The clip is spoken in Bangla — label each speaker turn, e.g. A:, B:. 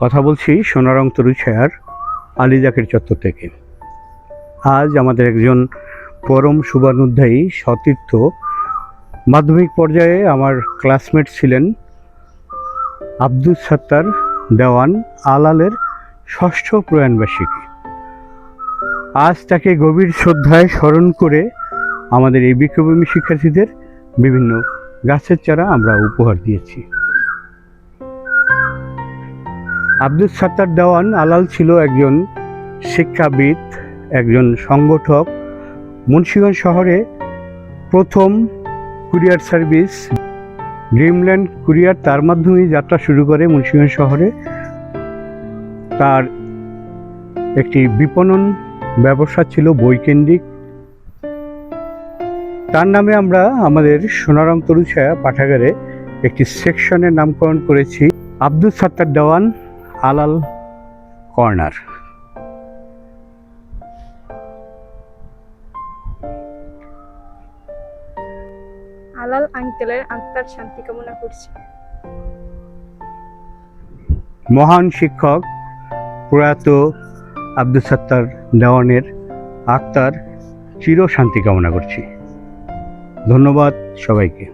A: কথা বলছি সোনারং তরুছায়ার আলী জাকের চত্বর থেকে। আজ আমাদের একজন পরম শুভানুধ্যায়ী সতীর্থ, মাধ্যমিক পর্যায়ে আমার ক্লাসমেট ছিলেন, আব্দুস সাত্তার দেওয়ান আলালের ষষ্ঠ প্রয়াণবার্ষিকী। আজ তাকে গভীর শ্রদ্ধায় স্মরণ করে আমাদের এই বৃক্ষপ্রেমী শিক্ষার্থীদের বিভিন্ন গাছের চারা আমরা উপহার দিয়েছি। আব্দুস সাত্তার দেওয়ান আলাল ছিল একজন শিক্ষাবিদ, একজন সংগঠক। মুন্সিগঞ্জ শহরে প্রথম কুরিয়ার সার্ভিস ড্রিমল্যান্ড কুরিয়ার, তার মাধ্যমেই যাত্রা শুরু করে মুন্সিগঞ্জ শহরে। তার একটি বিপণন ব্যবসা ছিল বইকেন্দ্রিক। তার নামে আমরা আমাদের সোনারং তরুছায়া পাঠাগারে একটি সেকশনের নামকরণ করেছি আব্দুস সাত্তার দেওয়ান আলাল কর্নার।
B: আলাল আঙ্কেলের আত্মার শান্তি কামনা করছি।
A: মহান শিক্ষক প্রয়াত আব্দুস সাত্তার দেওয়ানের আত্মার চির শান্তি কামনা করছি। ধন্যবাদ সবাইকে।